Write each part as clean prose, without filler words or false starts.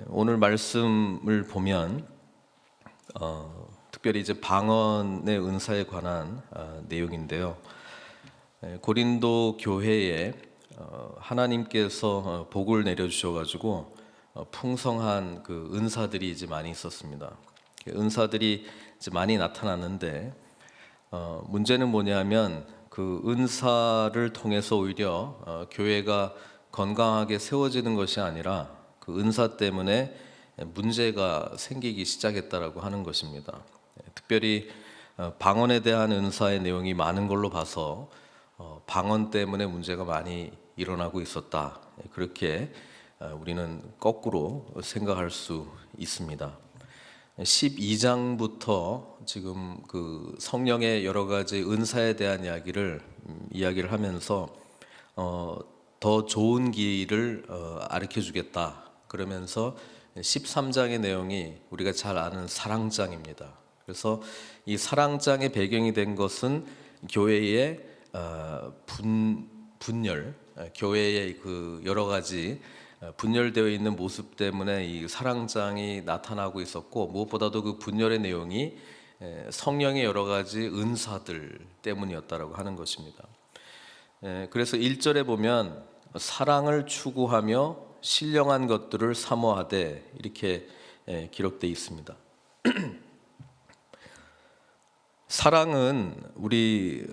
오늘 말씀을 보면 특별히 이제 방언의 은사에 관한 내용인데요. 고린도 교회에 하나님께서 복을 내려 주셔가지고 풍성한 그 은사들이 이제 많이 있었습니다. 은사들이 이제 많이 나타났는데 문제는 뭐냐면 그 은사를 통해서 오히려 교회가 건강하게 세워지는 것이 아니라 그 은사 때문에 문제가 생기기 시작했다라고 하는 것입니다. 특별히 방언에 대한 은사의 내용이 많은 걸로 봐서 방언 때문에 문제가 많이 일어나고 있었다. 그렇게 우리는 거꾸로 생각할 수 있습니다. 12장부터 지금 그 성령의 여러 가지 은사에 대한 이야기를 하면서 더 좋은 길을 가르쳐 주겠다. 그러면서 13장의 내용이 우리가 잘 아는 사랑장입니다. 그래서 이 사랑장의 배경이 된 것은 교회의 분열, 교회의 그 여러 가지 분열되어 있는 모습 때문에 이 사랑장이 나타나고 있었고, 무엇보다도 그 분열의 내용이 성령의 여러 가지 은사들 때문이었다라고 하는 것입니다. 그래서 1절에 보면 사랑을 추구하며 신령한 것들을 사모하되 이렇게 기록되어 있습니다. 사랑은 우리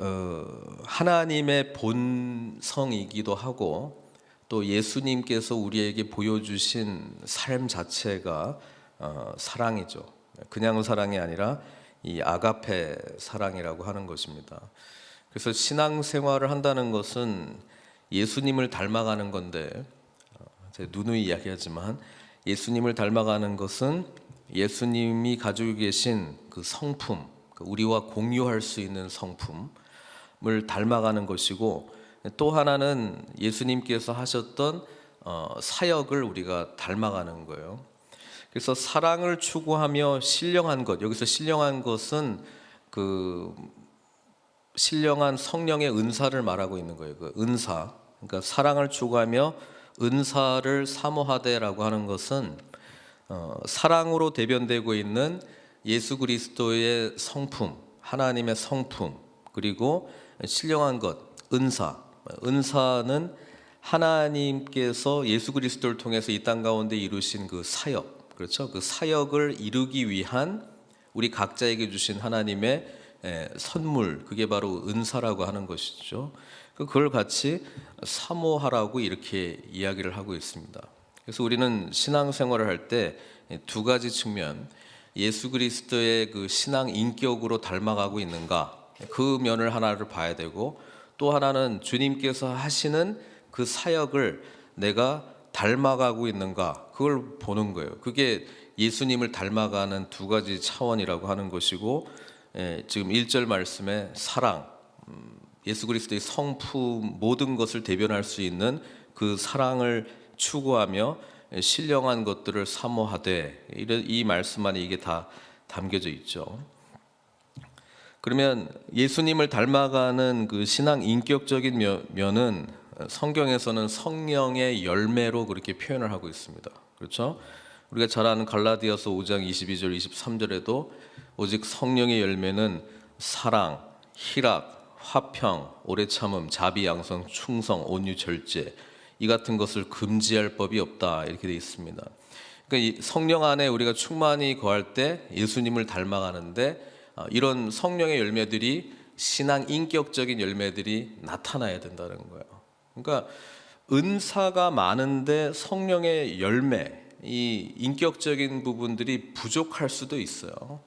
하나님의 본성이기도 하고 또 예수님께서 우리에게 보여주신 삶 자체가 사랑이죠. 그냥 사랑이 아니라 이 아가페 사랑이라고 하는 것입니다. 그래서 신앙생활을 한다는 것은 예수님을 닮아가는 건데, 제가 누누이 이야기하지만 예수님을 닮아가는 것은 예수님이 가지고 계신 그 성품, 우리와 공유할 수 있는 성품을 닮아가는 것이고, 또 하나는 예수님께서 하셨던 사역을 우리가 닮아가는 거예요. 그래서 사랑을 추구하며 신령한 것, 여기서 신령한 것은 그 신령한 성령의 은사를 말하고 있는 거예요. 그 은사, 그러니까 사랑을 추구하며 은사를 사모하되라고 하는 것은 사랑으로 대변되고 있는 예수 그리스도의 성품, 하나님의 성품, 그리고 신령한 것, 은사. 은사는 하나님께서 예수 그리스도를 통해서 이 땅 가운데 이루신 그 사역, 그렇죠? 그 사역을 이루기 위한 우리 각자에게 주신 하나님의 선물, 그게 바로 은사라고 하는 것이죠. 그걸 같이 사모하라고 이렇게 이야기를 하고 있습니다. 그래서 우리는 신앙생활을 할 때 두 가지 측면, 예수 그리스도의 그 신앙 인격으로 닮아가고 있는가, 그 면을 하나를 봐야 되고, 또 하나는 주님께서 하시는 그 사역을 내가 닮아가고 있는가, 그걸 보는 거예요. 그게 예수님을 닮아가는 두 가지 차원이라고 하는 것이고, 지금 1절 말씀에 사랑, 예수 그리스도의 성품, 모든 것을 대변할 수 있는 그 사랑을 추구하며 신령한 것들을 사모하되, 이 말씀 안에 이게 다 담겨져 있죠. 그러면 예수님을 닮아가는 그 신앙 인격적인 면은 성경에서는 성령의 열매로 그렇게 표현을 하고 있습니다. 그렇죠? 우리가 잘 아는 갈라디아서 5장 22절 23절에도 오직 성령의 열매는 사랑, 희락, 화평, 오래 참음, 자비, 양성, 충성, 온유, 절제, 이 같은 것을 금지할 법이 없다, 이렇게 되어 있습니다. 그러니까 이 성령 안에 우리가 충만히 거할 때 예수님을 닮아가는데, 이런 성령의 열매들이, 신앙 인격적인 열매들이 나타나야 된다는 거예요. 그러니까 은사가 많은데 성령의 열매, 이 인격적인 부분들이 부족할 수도 있어요.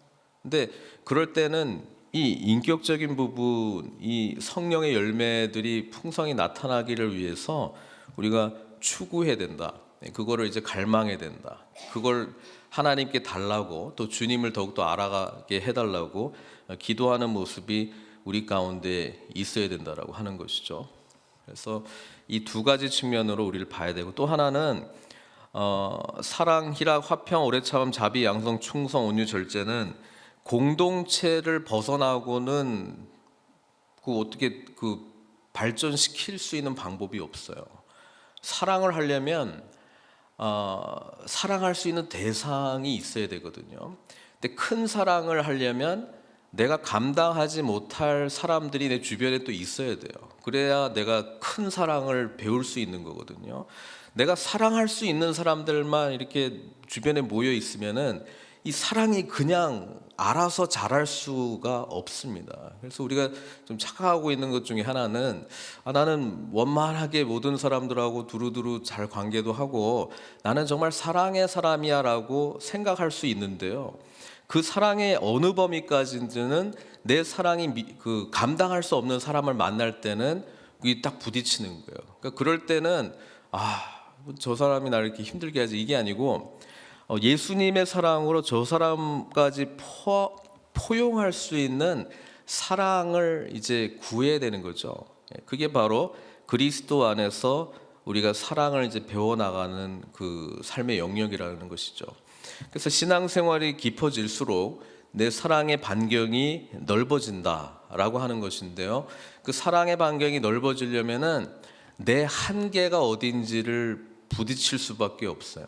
근데 그럴 때는 이 인격적인 부분, 이 성령의 열매들이 풍성히 나타나기를 위해서 우리가 추구해야 된다. 그거를 이제 갈망해야 된다. 그걸 하나님께 달라고, 또 주님을 더욱더 알아가게 해달라고 기도하는 모습이 우리 가운데 있어야 된다라고 하는 것이죠. 그래서 이 두 가지 측면으로 우리를 봐야 되고, 또 하나는 사랑, 희락, 화평, 오래 참음, 자비, 양성, 충성, 온유, 절제는 공동체를 벗어나고는 어떻게 발전시킬 수 있는 방법이 없어요. 사랑을 하려면 사랑할 수 있는 대상이 있어야 되거든요. 근데 큰 사랑을 하려면 내가 감당하지 못할 사람들이 내 주변에 또 있어야 돼요. 그래야 내가 큰 사랑을 배울 수 있는 거거든요. 내가 사랑할 수 있는 사람들만 이렇게 주변에 모여 있으면은 이 사랑이 그냥 알아서 자랄 수가 없습니다. 그래서 우리가 좀 착각하고 있는 것 중에 하나는 나는 원만하게 모든 사람들하고 두루두루 잘 관계도 하고 나는 정말 사랑의 사람이야 라고 생각할 수 있는데요. 그 사랑의 어느 범위까지는 내 사랑이 감당할 수 없는 사람을 만날 때는 이게 딱 부딪히는 거예요. 그러니까 그럴 때는 저 사람이 나를 이렇게 힘들게 하지 이게 아니고 예수님의 사랑으로 저 사람까지 포용할 수 있는 사랑을 이제 구해야 되는 거죠. 그게 바로 그리스도 안에서 우리가 사랑을 이제 배워나가는 그 삶의 영역이라는 것이죠. 그래서 신앙생활이 깊어질수록 내 사랑의 반경이 넓어진다라고 하는 것인데요. 그 사랑의 반경이 넓어지려면은 내 한계가 어딘지를 부딪힐 수밖에 없어요.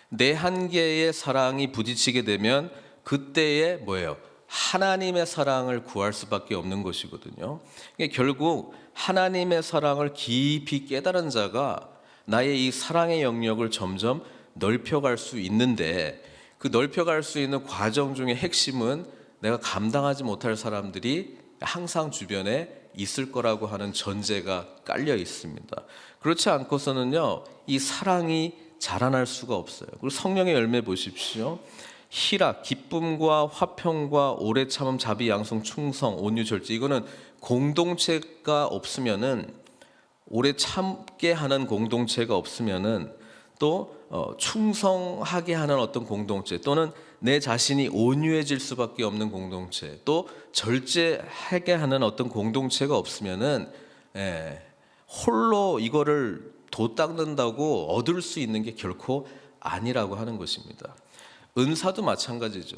내 한계의 사랑이 부딪히게 되면 그때에 뭐예요? 하나님의 사랑을 구할 수밖에 없는 것이거든요. 그러니까 결국 하나님의 사랑을 깊이 깨달은 자가 나의 이 사랑의 영역을 점점 넓혀갈 수 있는데 그 넓혀갈 수 있는 과정 중에 핵심은 내가 감당하지 못할 사람들이 항상 주변에 있을 거라고 하는 전제가 깔려 있습니다. 그렇지 않고서는요, 이 사랑이 자라날 수가 없어요. 그리고 성령의 열매 보십시오. 희락, 기쁨과 화평과 오래 참음, 자비, 양성, 충성, 온유, 절제. 이거는 공동체가 없으면은 오래 참게 하는 공동체가 없으면은 또 충성하게 하는 어떤 공동체 또는 내 자신이 온유해질 수밖에 없는 공동체 또 절제하게 하는 어떤 공동체가 없으면은 홀로 이거를 도 닦는다고 얻을 수 있는 게 결코 아니라고 하는 것입니다. 은사도 마찬가지죠.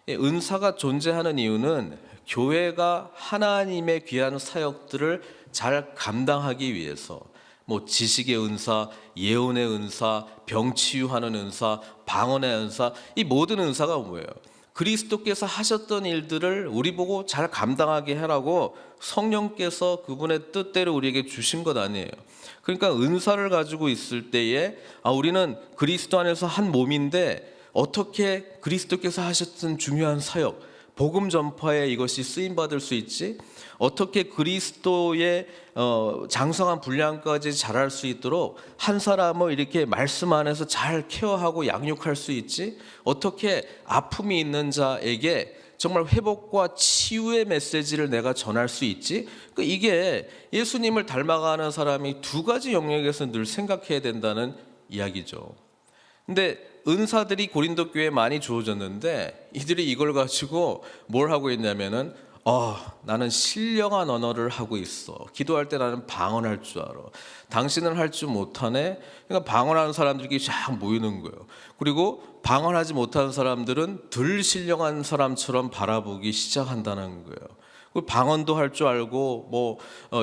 은사가 존재하는 이유는 교회가 하나님의 귀한 사역들을 잘 감당하기 위해서 뭐 지식의 은사, 예언의 은사, 병치유하는 은사, 방언의 은사, 이 모든 은사가 뭐예요? 그리스도께서 하셨던 일들을 우리 보고 잘 감당하게 하라고 성령께서 그분의 뜻대로 우리에게 주신 것 아니에요. 그러니까 은사를 가지고 있을 때에 우리는 그리스도 안에서 한 몸인데 어떻게 그리스도께서 하셨던 중요한 사역, 복음 전파에 이것이 쓰임 받을 수 있지? 어떻게 그리스도의 장성한 분량까지 자랄 수 있도록 한 사람을 이렇게 말씀 안에서 잘 케어하고 양육할 수 있지? 어떻게 아픔이 있는 자에게 정말 회복과 치유의 메시지를 내가 전할 수 있지? 이게 예수님을 닮아가는 사람이 두 가지 영역에서 늘 생각해야 된다는 이야기죠. 근데 은사들이 고린도 교회에 많이 주어졌는데 이들이 이걸 가지고 뭘 하고 있냐면은 나는 신령한 언어를 하고 있어. 기도할 때 나는 방언할 줄 알아. 당신은 할 줄 못하네. 그러니까 방언하는 사람들이 쫙 모이는 거예요. 그리고 방언하지 못하는 사람들은 덜 신령한 사람처럼 바라보기 시작한다는 거예요. 방언도 할 줄 알고 뭐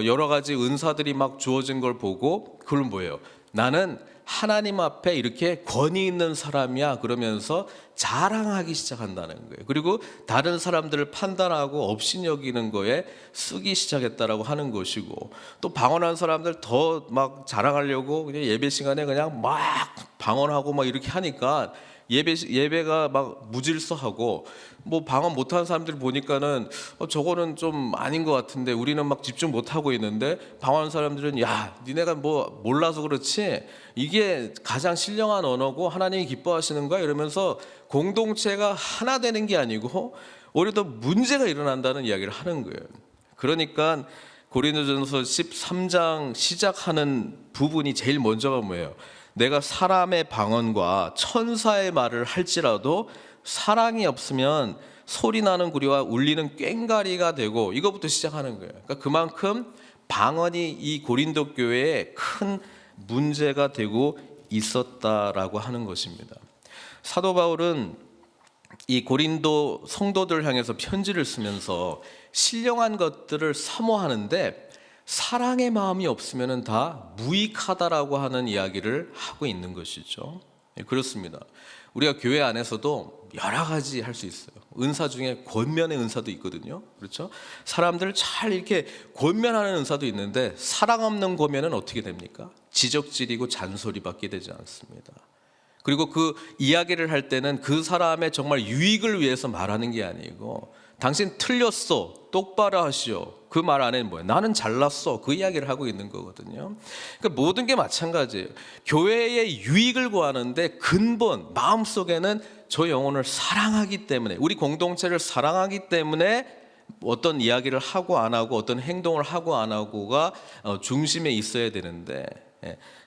여러 가지 은사들이 막 주어진 걸 보고 그건 뭐예요? 나는 하나님 앞에 이렇게 권위 있는 사람이야 그러면서 자랑하기 시작한다는 거예요. 그리고 다른 사람들을 판단하고 업신여기는 거에 쓰기 시작했다라고 하는 것이고 또 방언하는 사람들 더 막 자랑하려고 그냥 예배 시간에 그냥 막 방언하고 막 이렇게 하니까 예배가 막 무질서하고 뭐 방언 못하는 사람들 보니까는 저거는 좀 아닌 것 같은데 우리는 막 집중 못하고 있는데 방언하는 사람들은 야 니네가 뭐 몰라서 그렇지 이게 가장 신령한 언어고 하나님이 기뻐하시는 거야 이러면서 공동체가 하나 되는 게 아니고 오히려 더 문제가 일어난다는 이야기를 하는 거예요. 그러니까 고린도전서 13장 시작하는 부분이 제일 먼저가 뭐예요? 내가 사람의 방언과 천사의 말을 할지라도 사랑이 없으면 소리나는 구리와 울리는 꽹과리가 되고 이것부터 시작하는 거예요. 그러니까 그만큼 방언이 이 고린도 교회에 큰 문제가 되고 있었다라고 하는 것입니다. 사도 바울은 이 고린도 성도들 향해서 편지를 쓰면서 신령한 것들을 사모하는데 사랑의 마음이 없으면 다 무익하다라고 하는 이야기를 하고 있는 것이죠. 예, 그렇습니다. 우리가 교회 안에서도 여러 가지 할 수 있어요. 은사 중에 권면의 은사도 있거든요. 그렇죠? 사람들을 잘 이렇게 권면하는 은사도 있는데 사랑 없는 권면은 어떻게 됩니까? 지적질이고 잔소리밖에 되지 않습니다. 그리고 그 이야기를 할 때는 그 사람의 정말 유익을 위해서 말하는 게 아니고 당신 틀렸어, 똑바로 하시오. 그 말 안에는 뭐예요? 나는 잘났어. 그 이야기를 하고 있는 거거든요. 그러니까 모든 게 마찬가지예요. 교회의 유익을 구하는데 근본 마음속에는 저 영혼을 사랑하기 때문에, 우리 공동체를 사랑하기 때문에 어떤 이야기를 하고 안 하고 어떤 행동을 하고 안 하고가 중심에 있어야 되는데,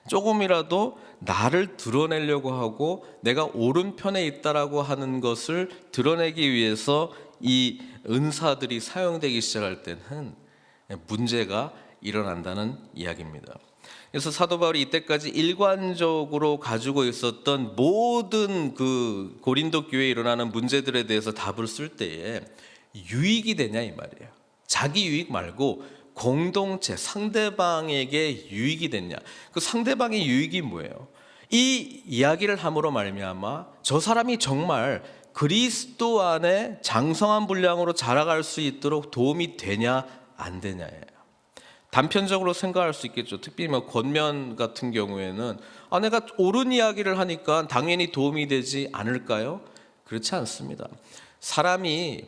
조금이라도 나를 드러내려고 하고 내가 오른편에 있다라고 하는 것을 드러내기 위해서 이 은사들이 사용되기 시작할 때는 문제가 일어난다는 이야기입니다. 그래서 사도 바울이 이때까지 일관적으로 가지고 있었던 모든 그 고린도 교회에 일어나는 문제들에 대해서 답을 쓸 때에 유익이 되냐 이 말이에요. 자기 유익 말고 공동체, 상대방에게 유익이 됐냐. 그 상대방의 유익이 뭐예요? 이 이야기를 함으로 말미암아 저 사람이 정말 그리스도 안에 장성한 분량으로 자라갈 수 있도록 도움이 되냐 안 되냐예요. 단편적으로 생각할 수 있겠죠. 특히 뭐 권면 같은 경우에는 내가 옳은 이야기를 하니까 당연히 도움이 되지 않을까요? 그렇지 않습니다. 사람이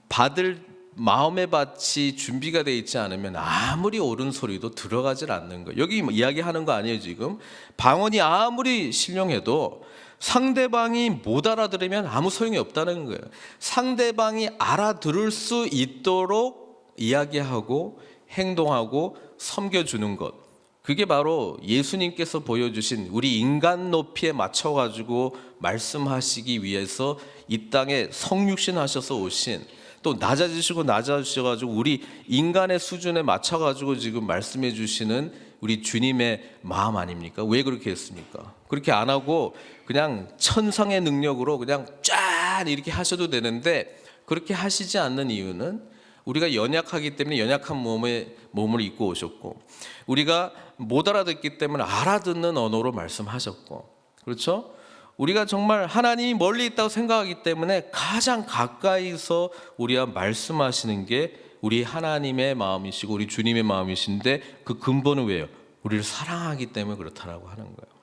받을 마음의 밭이 준비가 되어 있지 않으면 아무리 옳은 소리도 들어가질 않는 거예요. 여기 이야기하는 거 아니에요. 지금 방언이 아무리 신령해도 상대방이 못 알아들으면 아무 소용이 없다는 거예요. 상대방이 알아들을 수 있도록 이야기하고 행동하고 섬겨주는 것, 그게 바로 예수님께서 보여주신 우리 인간 높이에 맞춰가지고 말씀하시기 위해서 이 땅에 성육신 하셔서 오신, 또 낮아지셔가지고 우리 인간의 수준에 맞춰가지고 지금 말씀해 주시는 우리 주님의 마음 아닙니까? 왜 그렇게 했습니까? 그렇게 안 하고 그냥 천상의 능력으로 그냥 짠 이렇게 하셔도 되는데, 그렇게 하시지 않는 이유는 우리가 연약하기 때문에 연약한 몸을 입고 오셨고, 우리가 못 알아듣기 때문에 알아듣는 언어로 말씀하셨고, 그렇죠? 우리가 정말 하나님이 멀리 있다고 생각하기 때문에 가장 가까이서 우리와 말씀하시는 게 우리 하나님의 마음이시고 우리 주님의 마음이신데, 그 근본은 왜요? 우리를 사랑하기 때문에 그렇다라고 하는 거예요.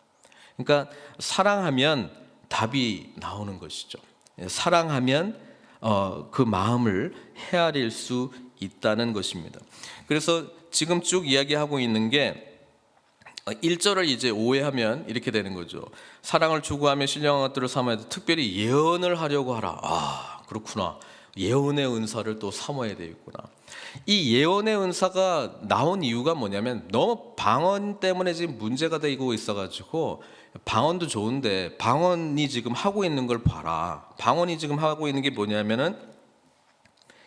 그러니까 사랑하면 답이 나오는 것이죠. 사랑하면 그 마음을 헤아릴 수 있다는 것입니다. 그래서 지금 쭉 이야기하고 있는 게 1절을 이제 오해하면 이렇게 되는 거죠. 사랑을 추구하며 신령한 것들을 삼아야 돼. 특별히 예언을 하려고 하라. 그렇구나. 예언의 은사를 또 삼아야 되겠구나. 이 예언의 은사가 나온 이유가 뭐냐면, 너무 방언 때문에 지금 문제가 되고 있어가지고, 방언도 좋은데 방언이 지금 하고 있는 걸 봐라. 방언이 지금 하고 있는 게 뭐냐면은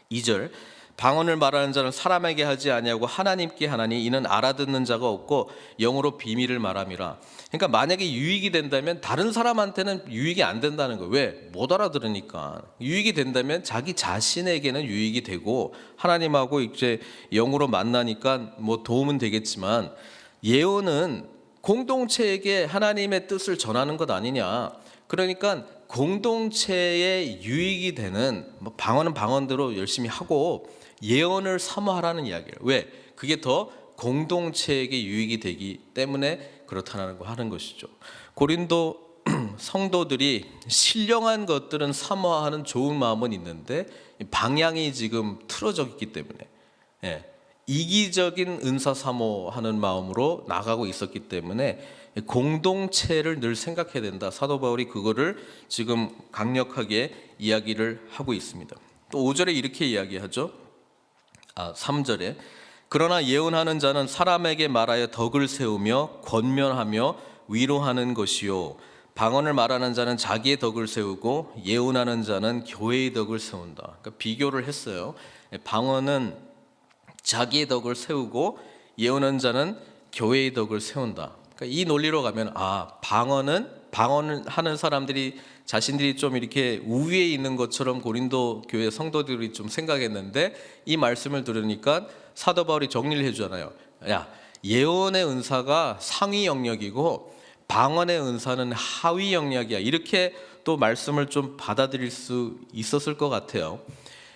2절, 방언을 말하는 자는 사람에게 하지 아니하고 하나님께 하나니 이는 알아듣는 자가 없고 영으로 비밀을 말함이라. 그러니까 만약에 유익이 된다면 다른 사람한테는 유익이 안 된다는 거예요. 왜? 못 알아들으니까. 유익이 된다면 자기 자신에게는 유익이 되고 하나님하고 이제 영으로 만나니까 뭐 도움은 되겠지만, 예언은 공동체에게 하나님의 뜻을 전하는 것 아니냐. 그러니까 공동체에 유익이 되는, 방언은 방언대로 열심히 하고 예언을 사모하라는 이야기예요. 왜? 그게 더 공동체에게 유익이 되기 때문에 그렇다는 거 하는 것이죠. 고린도 성도들이 신령한 것들은 사모하는 좋은 마음은 있는데 방향이 지금 틀어져 있기 때문에, 이기적인 은사 사모하는 마음으로 나가고 있었기 때문에 공동체를 늘 생각해야 된다. 사도 바울이 그거를 지금 강력하게 이야기를 하고 있습니다. 또 5절에 이렇게 이야기하죠. 3절에 그러나 예언하는 자는 사람에게 말하여 덕을 세우며 권면하며 위로하는 것이요, 방언을 말하는 자는 자기의 덕을 세우고 예언하는 자는 교회의 덕을 세운다. 그러니까 비교를 했어요. 방언은 자기의 덕을 세우고 예언하는 자는 교회의 덕을 세운다. 그러니까 이 논리로 가면 방언을 하는 사람들이 자신들이 좀 이렇게 우위에 있는 것처럼 고린도 교회 성도들이 좀 생각했는데, 이 말씀을 들으니까 사도 바울이 정리를 해주잖아요. 야, 예언의 은사가 상위 영역이고 방언의 은사는 하위 영역이야. 이렇게 또 말씀을 좀 받아들일 수 있었을 것 같아요.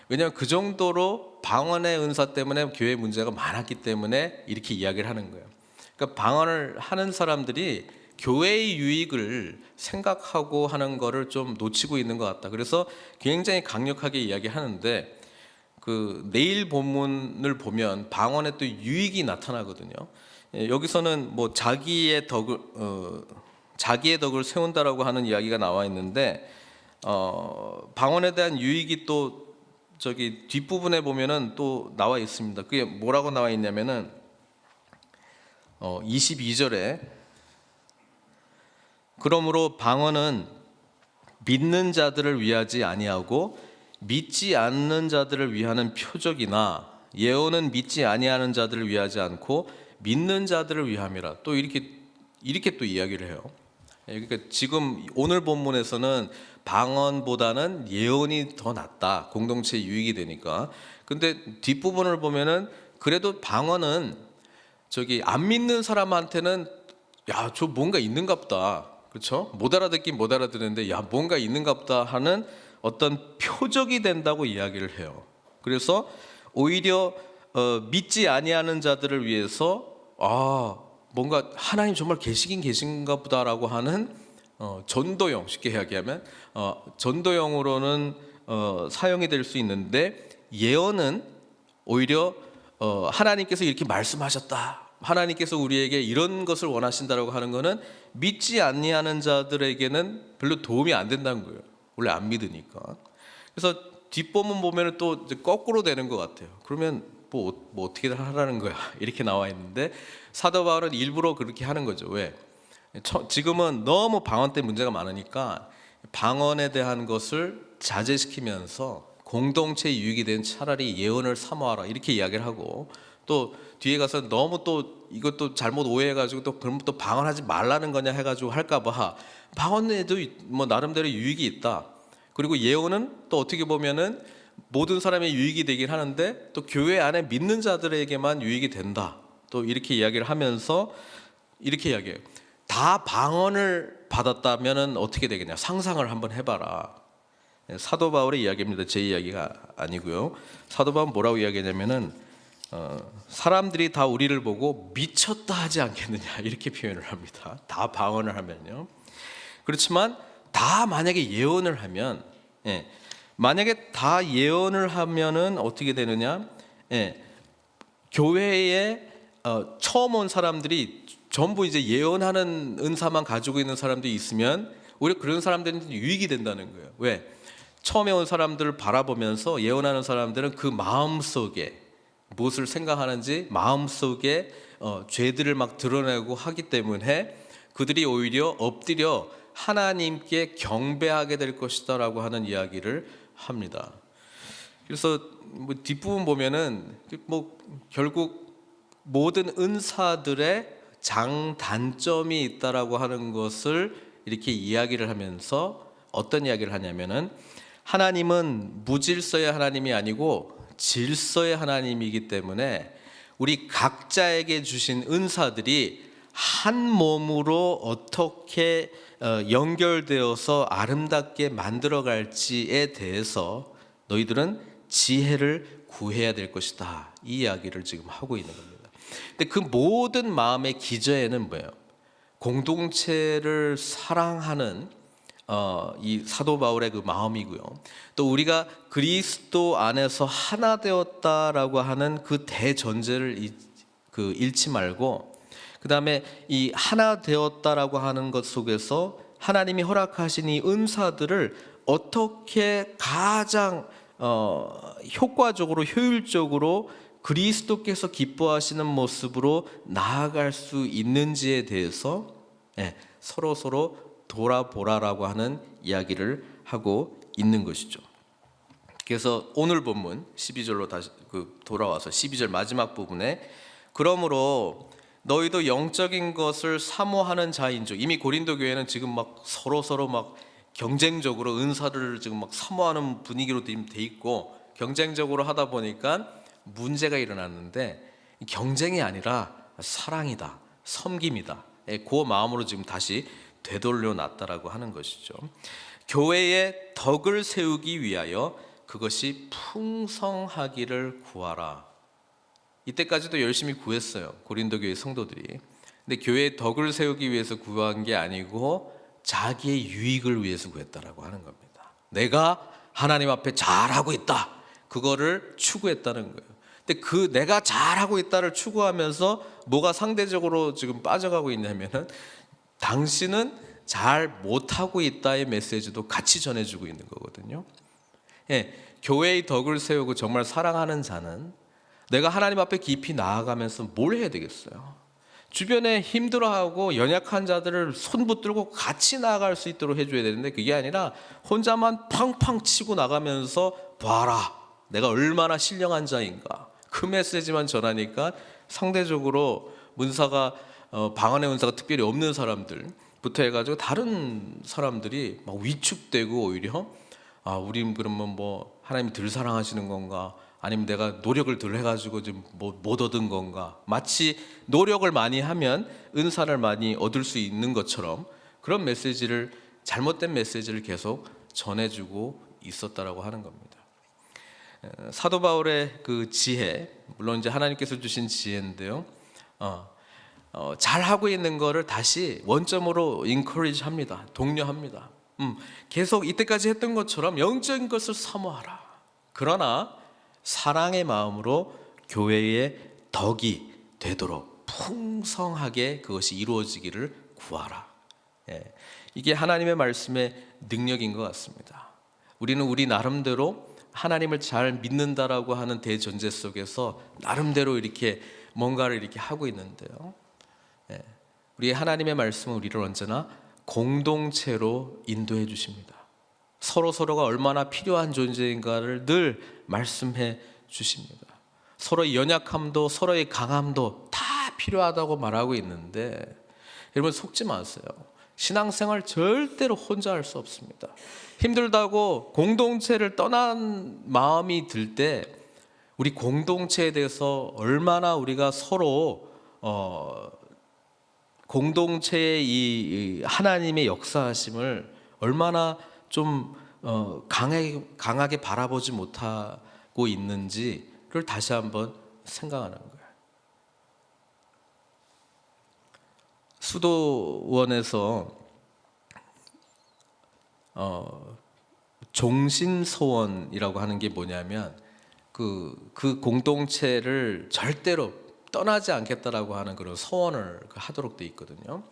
왜냐하면 그 정도로 방언의 은사 때문에 교회 문제가 많았기 때문에 이렇게 이야기를 하는 거예요. 그러니까 방언을 하는 사람들이 교회의 유익을 생각하고 하는 거를 좀 놓치고 있는 것 같다. 그래서 굉장히 강력하게 이야기하는데, 그 내일 본문을 보면 방언에 또 유익이 나타나거든요. 여기서는 뭐 자기의 덕을 세운다라고 하는 이야기가 나와 있는데, 방언에 대한 유익이 또 저기 뒷부분에 보면은 또 나와 있습니다. 그게 뭐라고 나와 있냐면은 22절에 그러므로 방언은 믿는 자들을 위하지 아니하고 믿지 않는 자들을 위하는 표적이나 예언은 믿지 아니하는 자들을 위하지 않고 믿는 자들을 위함이라. 또 이렇게 또 이야기를 해요. 그러니까 지금 오늘 본문에서는 방언보다는 예언이 더 낫다. 공동체 유익이 되니까. 근데 뒷부분을 보면은 그래도 방언은 저기 안 믿는 사람한테는 야, 저 뭔가 있는가 보다. 그렇죠? 못 알아듣긴 못 알아듣는데 야, 뭔가 있는가 보다 하는 어떤 표적이 된다고 이야기를 해요. 그래서 오히려 믿지 아니하는 자들을 위해서 뭔가 하나님 정말 계시긴 계신가 보다라고 하는 전도용, 쉽게 이야기하면 전도용으로는 사용이 될 수 있는데, 예언은 오히려 하나님께서 이렇게 말씀하셨다, 하나님께서 우리에게 이런 것을 원하신다라고 하는 것은 믿지 아니하는 자들에게는 별로 도움이 안 된다는 거예요. 원래 안 믿으니까. 그래서 뒷부분 보면 또 이제 거꾸로 되는 것 같아요. 그러면 뭐 어떻게 하라는 거야 이렇게 나와 있는데, 사도 바울은 일부러 그렇게 하는 거죠. 왜? 지금은 너무 방언 때 문제가 많으니까 방언에 대한 것을 자제시키면서 공동체 유익이 된 차라리 예언을 사모하라 이렇게 이야기를 하고, 또 뒤에 가서 너무 또 이것도 잘못 오해해가지고 또 그럼 또 방언하지 말라는 거냐 해가지고 할까봐 방언에도 뭐 나름대로 유익이 있다. 그리고 예언은 또 어떻게 보면은 모든 사람의 유익이 되긴 하는데 또 교회 안에 믿는 자들에게만 유익이 된다. 또 이렇게 이야기를 하면서 이렇게 이야기해요. 다 방언을 받았다면은 어떻게 되겠냐? 상상을 한번 해봐라. 사도 바울의 이야기입니다. 제 이야기가 아니고요. 사도 바울은 뭐라고 이야기하냐면은 사람들이 다 우리를 보고 미쳤다 하지 않겠느냐 이렇게 표현을 합니다. 다 방언을 하면요. 그렇지만 다 만약에 예언을 하면, 만약에 다 예언을 하면은 어떻게 되느냐? 교회에 처음 온 사람들이 전부 이제 예언하는 은사만 가지고 있는 사람들이 있으면 오히려 그런 사람들은 유익이 된다는 거예요. 왜? 처음에 온 사람들을 바라보면서 예언하는 사람들은 그 마음속에 무엇을 생각하는지 마음속에 죄들을 막 드러내고 하기 때문에 그들이 오히려 엎드려 하나님께 경배하게 될 것이다 라고 하는 이야기를 합니다. 그래서 뭐 뒷부분 보면은 뭐 결국 모든 은사들의 장단점이 있다라고 하는 것을 이렇게 이야기를 하면서 어떤 이야기를 하냐면은, 하나님은 무질서의 하나님이 아니고 질서의 하나님이기 때문에 우리 각자에게 주신 은사들이 한 몸으로 어떻게 연결되어서 아름답게 만들어갈지에 대해서 너희들은 지혜를 구해야 될 것이다. 이 이야기를 지금 하고 있는 겁니다. 근데 그 모든 마음의 기저에는 뭐예요? 공동체를 사랑하는 이 사도 바울의 그 마음이고요. 또 우리가 그리스도 안에서 하나 되었다라고 하는 그 대전제를 잃지 말고, 그 다음에 이 하나 되었다라고 하는 것 속에서 하나님이 허락하신 이 은사들을 어떻게 가장 효과적으로 효율적으로 그리스도께서 기뻐하시는 모습으로 나아갈 수 있는지에 대해서 서로 돌아보라라고 하는 이야기를 하고 있는 것이죠. 그래서 오늘 본문 12절로 다시 돌아와서 12절 마지막 부분에 그러므로 너희도 영적인 것을 사모하는 자인즉, 이미 고린도 교회는 지금 막 서로 막 경쟁적으로 은사를 지금 막 사모하는 분위기로 돼 있고 경쟁적으로 하다 보니까 문제가 일어났는데, 경쟁이 아니라 사랑이다, 섬김이다. 그 마음으로 지금 다시 되돌려 놨다라고 하는 것이죠. 교회의 덕을 세우기 위하여 그것이 풍성하기를 구하라. 이때까지도 열심히 구했어요, 고린도 교회 성도들이. 근데 교회의 덕을 세우기 위해서 구한 게 아니고 자기의 유익을 위해서 구했다라고 하는 겁니다. 내가 하나님 앞에 잘하고 있다, 그거를 추구했다는 거예요. 근데 그 내가 잘하고 있다를 추구하면서 뭐가 상대적으로 지금 빠져가고 있냐면은 당신은 잘 못하고 있다의 메시지도 같이 전해주고 있는 거거든요. 예, 교회의 덕을 세우고 정말 사랑하는 자는 내가 하나님 앞에 깊이 나아가면서 뭘 해야 되겠어요? 주변에 힘들어하고 연약한 자들을 손 붙들고 같이 나아갈 수 있도록 해줘야 되는데, 그게 아니라 혼자만 팡팡 치고 나가면서 봐라, 내가 얼마나 신령한 자인가, 그 메시지만 전하니까 상대적으로 문사가 방언의 은사가 특별히 없는 사람들부터 해가지고 다른 사람들이 막 위축되고, 오히려 우린 그러면 뭐 하나님이 덜 사랑하시는 건가, 아니면 내가 노력을 덜 해가지고 좀 못 얻은 건가, 마치 노력을 많이 하면 은사를 많이 얻을 수 있는 것처럼 그런 메시지를, 잘못된 메시지를 계속 전해주고 있었다라고 하는 겁니다. 사도 바울의 그 지혜, 물론 이제 하나님께서 주신 지혜인데요, 잘 하고 있는 거를 다시 원점으로 encourage 합니다. 독려합니다. 계속 이때까지 했던 것처럼 영적인 것을 사모하라. 그러나 사랑의 마음으로 교회의 덕이 되도록 풍성하게 그것이 이루어지기를 구하라. 이게 하나님의 말씀의 능력인 것 같습니다. 우리는 우리 나름대로 하나님을 잘 믿는다라고 하는 대전제 속에서 나름대로 이렇게 뭔가를 이렇게 하고 있는데요, 우리 하나님의 말씀은 우리를 언제나 공동체로 인도해 주십니다. 서로가 얼마나 필요한 존재인가를 늘 말씀해 주십니다. 서로의 연약함도 서로의 강함도 다 필요하다고 말하고 있는데, 여러분 속지 마세요. 신앙생활 절대로 혼자 할 수 없습니다. 힘들다고 공동체를 떠난 마음이 들 때 우리 공동체에 대해서 얼마나 우리가 서로 공동체의 이 하나님의 역사하심을 얼마나 좀 강하게 바라보지 못하고 있는지를 다시 한번 생각하는 거예요. 수도원에서 종신소원이라고 하는 게 뭐냐면 그 공동체를 절대로 떠나지 않겠다라고 하는 그런 서원을 하도록 돼 있거든요.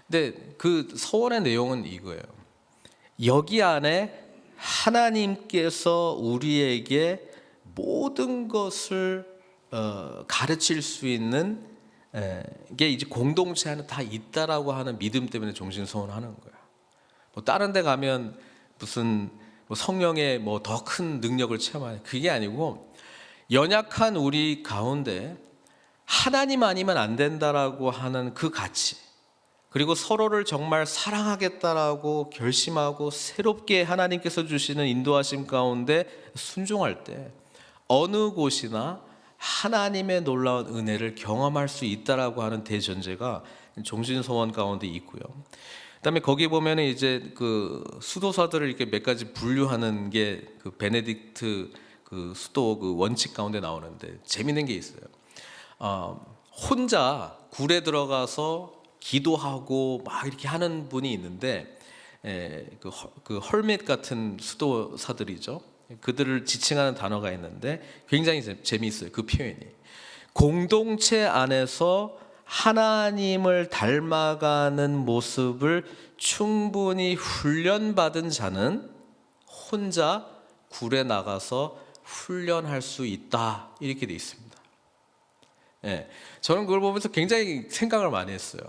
근데 그 서원의 내용은 이거예요. 여기 안에 하나님께서 우리에게 모든 것을 가르칠 수 있는 게 이제 공동체 안에 다 있다라고 하는 믿음 때문에 종신소원하는 거야. 뭐 다른 데 가면 무슨 뭐 성령의 뭐 더 큰 능력을 체험하는, 그게 아니고 연약한 우리 가운데 하나님 아니면 안 된다라고 하는 그 가치, 그리고 서로를 정말 사랑하겠다라고 결심하고 새롭게 하나님께서 주시는 인도하심 가운데 순종할 때 어느 곳이나 하나님의 놀라운 은혜를 경험할 수 있다라고 하는 대전제가 종신소원 가운데 있고요. 그다음에 거기 보면 이제 그 수도사들을 이렇게 몇 가지 분류하는 게 그 베네딕트 그 수도 그 원칙 가운데 나오는데 재미있는 게 있어요. 혼자 굴에 들어가서 기도하고 막 이렇게 하는 분이 있는데, 그 헐밋 같은 수도사들이죠. 그들을 지칭하는 단어가 있는데 굉장히 재미있어요. 그 표현이 공동체 안에서 하나님을 닮아가는 모습을 충분히 훈련받은 자는 혼자 굴에 나가서 훈련할 수 있다, 이렇게 돼 있습니다. 저는 그걸 보면서 굉장히 생각을 많이 했어요.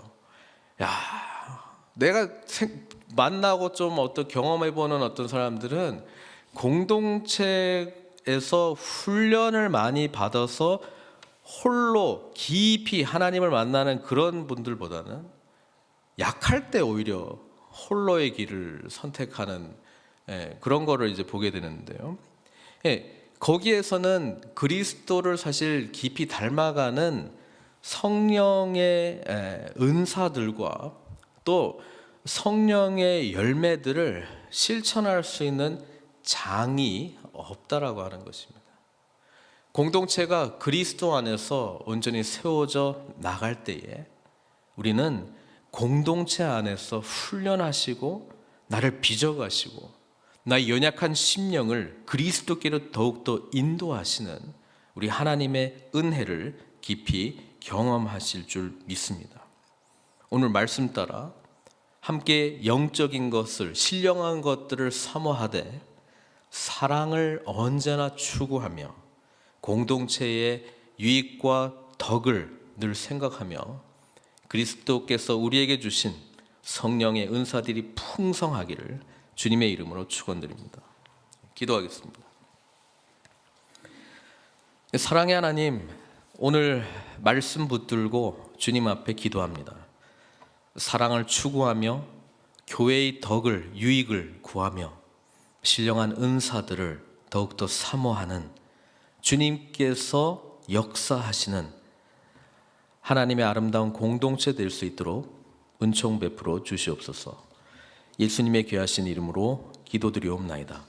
야, 내가 만나고 좀 어떤 경험해보는 어떤 사람들은 공동체에서 훈련을 많이 받아서 홀로 깊이 하나님을 만나는 그런 분들보다는 약할 때 오히려 홀로의 길을 선택하는 그런 거를 이제 보게 되는데요. 거기에서는 그리스도를 사실 깊이 닮아가는 성령의 은사들과 또 성령의 열매들을 실천할 수 있는 장이 없다라고 하는 것입니다. 공동체가 그리스도 안에서 온전히 세워져 나갈 때에 우리는 공동체 안에서 훈련하시고 나를 빚어가시고 나의 연약한 심령을 그리스도께로 더욱더 인도하시는 우리 하나님의 은혜를 깊이 경험하실 줄 믿습니다. 오늘 말씀 따라 함께 영적인 것을, 신령한 것들을 사모하되 사랑을 언제나 추구하며 공동체의 유익과 덕을 늘 생각하며 그리스도께서 우리에게 주신 성령의 은사들이 풍성하기를 주님의 이름으로 축원드립니다. 기도하겠습니다. 사랑의 하나님, 오늘 말씀 붙들고 주님 앞에 기도합니다. 사랑을 추구하며 교회의 덕을, 유익을 구하며 신령한 은사들을 더욱더 사모하는 주님께서 역사하시는 하나님의 아름다운 공동체 될 수 있도록 은총 베풀어 주시옵소서. 예수님의 귀하신 이름으로 기도드리옵나이다.